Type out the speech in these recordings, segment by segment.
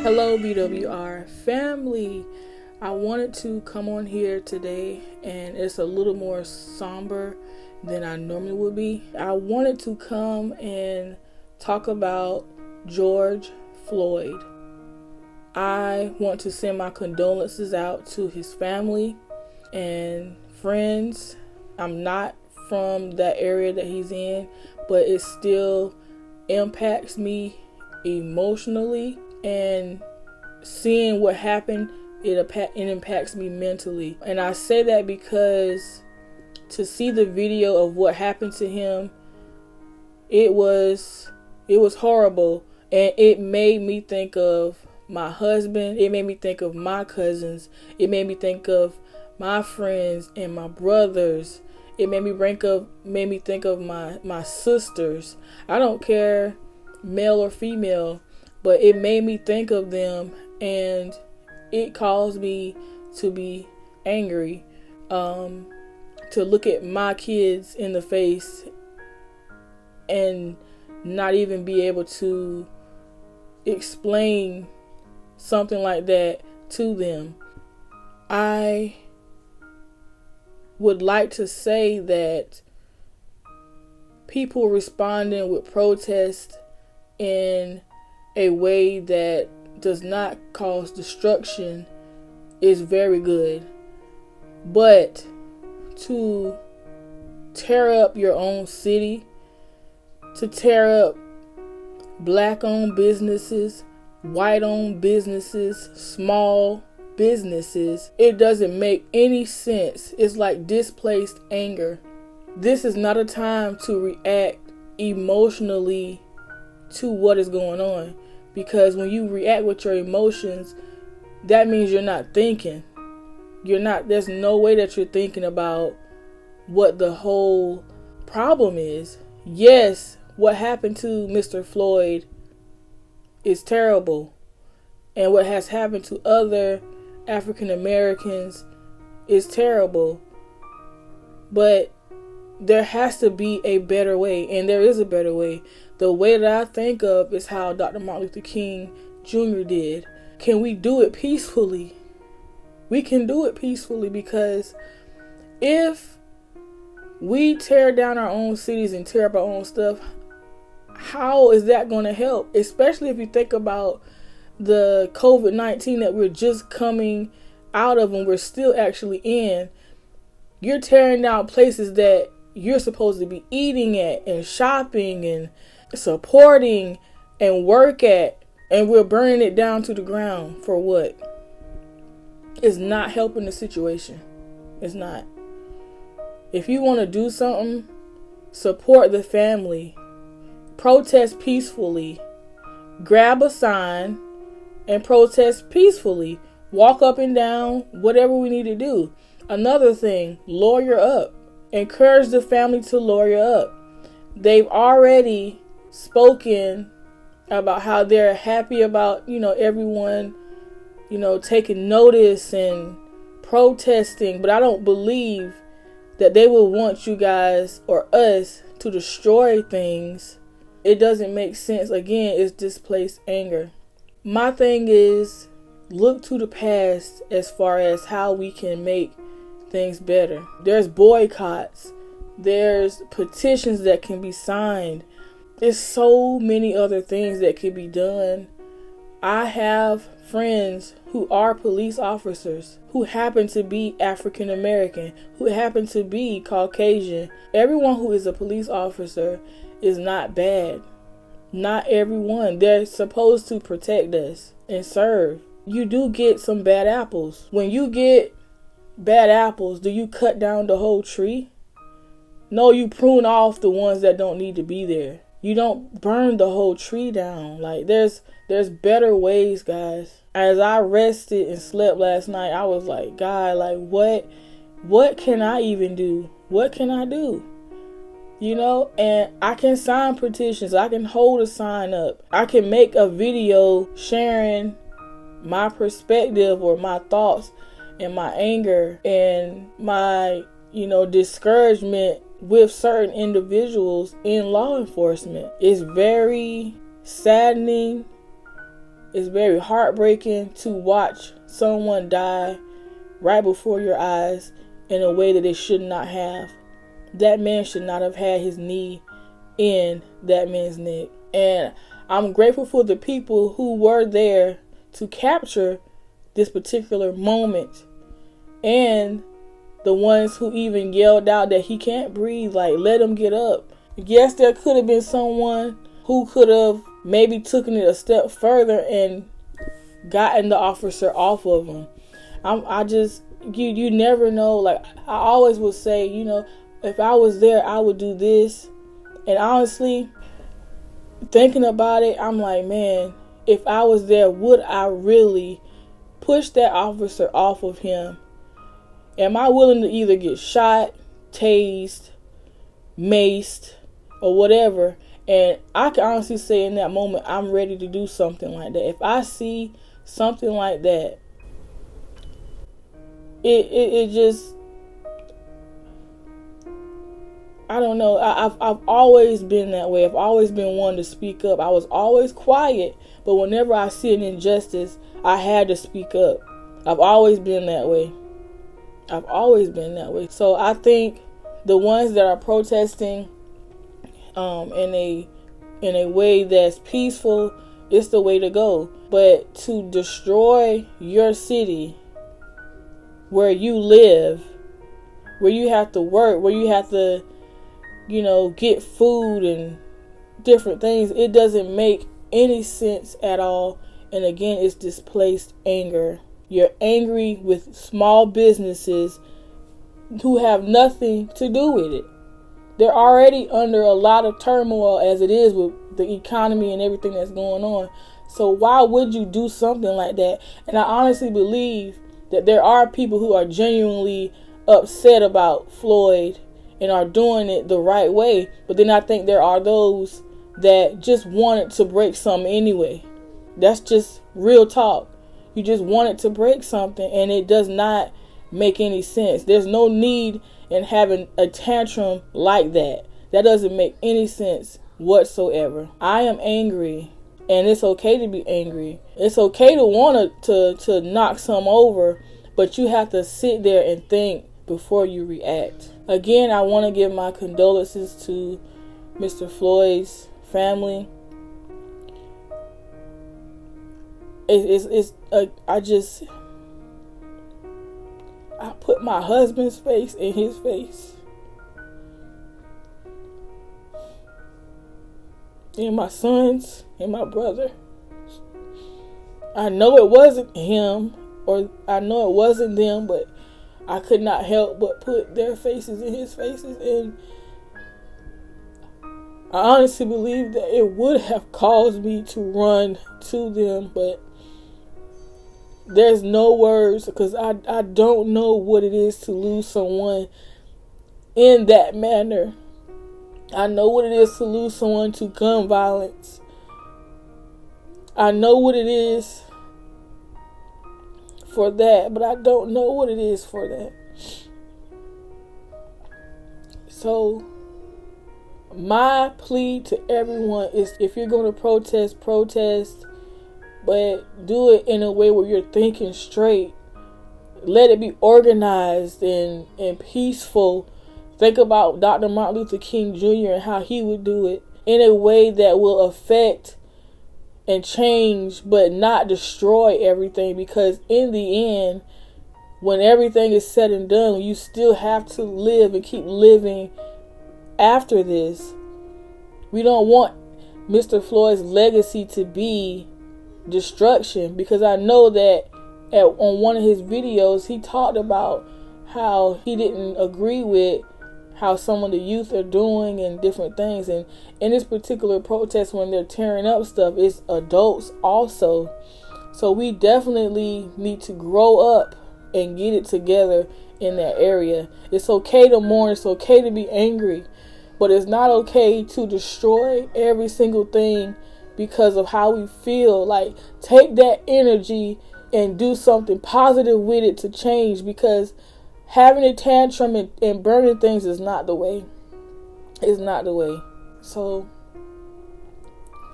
Hello VWR family. I wanted to come on here today, and it's a little more somber than I normally would be. I wanted to come and talk about George Floyd. I want to send my condolences out to his family and friends. I'm not from that area that he's in, but it still impacts me emotionally, and seeing what happened, it impacts me mentally. And I say that because to see the video of what happened to him, it was horrible, and it made me think of my husband. It made me think of my cousins. It made me think of my friends and my brothers. It made me think of my sisters. I don't care, male or female, but it made me think of them, and it caused me to be angry, to look at my kids in the face and not even be able to explain something like that to them. I would like to say that people responding with protest in a way that does not cause destruction is very good. But to tear up your own city, to tear up black-owned businesses, white-owned businesses, small businesses, it doesn't make any sense. It's like displaced anger. This is not a time to react emotionally to what is going on, because when you react with your emotions, that means you're not thinking. There's no way that you're thinking about what the whole problem is. Yes, what happened to Mr. Floyd is terrible, and what has happened to other African Americans is terrible, but there has to be a better way, and there is a better way. The way that I think of is how Dr. Martin Luther King Jr. did. Can we do it peacefully? We can do it peacefully, because if we tear down our own cities and tear up our own stuff, how is that going to help? Especially if you think about the COVID-19 that we're just coming out of and we're still actually in. You're tearing down places that you're supposed to be eating at and shopping and supporting and work at, and we're burning it down to the ground for what? It's not helping the situation. It's not. If you want to do something, support the family. Protest peacefully. Grab a sign and protest peacefully. Walk up and down, whatever we need to do. Another thing, lawyer up. Encourage the family to lawyer up. They've already spoken about how they're happy about, everyone, taking notice and protesting, but I don't believe that they will want you guys or us to destroy things. It doesn't make sense. Again, it's displaced anger. My thing is, look to the past as far as how we can make things better. There's boycotts. There's petitions that can be signed. There's so many other things that could be done. I have friends who are police officers who happen to be African American, who happen to be Caucasian. Everyone who is a police officer is not bad. Not everyone. They're supposed to protect us and serve. You do get some bad apples. When you get bad apples, do you cut down the whole tree? No, you prune off the ones that don't need to be there. You don't burn the whole tree down. Like, there's better ways, guys. As I rested and slept last night, I was like, God, like, what can I even do? What can I do? And I can sign petitions. I can hold a sign up. I can make a video sharing my perspective or my thoughts and my anger and my, discouragement with certain individuals in law enforcement. It's very saddening It's very heartbreaking to watch someone die right before your eyes in a way that it should not have. That man should not have had his knee in that man's neck. And I'm grateful for the people who were there to capture this particular moment, and the ones who even yelled out that he can't breathe, like, let him get up. Yes, there could have been someone who could have maybe taken it a step further and gotten the officer off of him. You never know. Like, I always would say, if I was there, I would do this. And honestly, thinking about it, I'm like, man, if I was there, would I really push that officer off of him? Am I willing to either get shot, tased, maced, or whatever? And I can honestly say in that moment, I'm ready to do something like that. If I see something like that, it just, I don't know. I've always been that way. I've always been one to speak up. I was always quiet, but whenever I see an injustice, I had to speak up. I've always been that way. I've always been that way. So I think the ones that are protesting in a way that's peaceful, it's the way to go. But to destroy your city, where you live, where you have to work, where you have to, get food and different things, it doesn't make any sense at all. And again, it's displaced anger. You're angry with small businesses who have nothing to do with it. They're already under a lot of turmoil as it is with the economy and everything that's going on. So why would you do something like that? And I honestly believe that there are people who are genuinely upset about Floyd and are doing it the right way. But then I think there are those that just wanted to break something anyway. That's just real talk. You just wanted to break something, and it does not make any sense. There's no need in having a tantrum like that. That doesn't make any sense whatsoever. I am angry, and it's okay to be angry. It's okay to want to knock some over, but you have to sit there and think before you react. Again, I want to give my condolences to Mr. Floyd's family. I put my husband's face in his face, and my sons and my brother. I know it wasn't him, or I know it wasn't them, but I could not help but put their faces in his faces. And I honestly believe that it would have caused me to run to them, but there's no words, because I don't know what it is to lose someone in that manner. I know what it is to lose someone to gun violence. I know what it is for that, but I don't know what it is for that. So my plea to everyone is, if you're going to protest, but do it in a way where you're thinking straight. Let it be organized and peaceful. Think about Dr. Martin Luther King Jr. and how he would do it in a way that will affect and change, but not destroy everything. Because in the end, when everything is said and done, you still have to live and keep living after this. We don't want Mr. Floyd's legacy to be destruction, because I know that on one of his videos he talked about how he didn't agree with how some of the youth are doing and different things. And in this particular protest, when they're tearing up stuff, it's adults also. So we definitely need to grow up and get it together in that area. It's okay to mourn, it's okay to be angry, but it's not okay to destroy every single thing because of how we feel. Like, take that energy and do something positive with it to change, because having a tantrum and burning things is not the way. It's not the way. So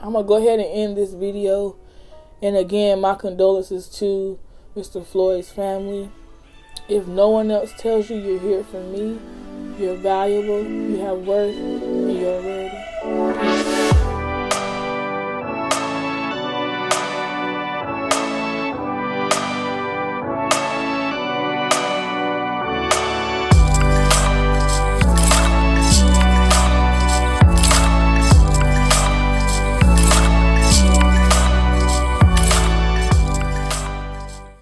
I'm gonna go ahead and end this video, And again, my condolences to Mr. Floyd's family. If no one else tells you, you're here for me. You're valuable, you have worth, and you're ready.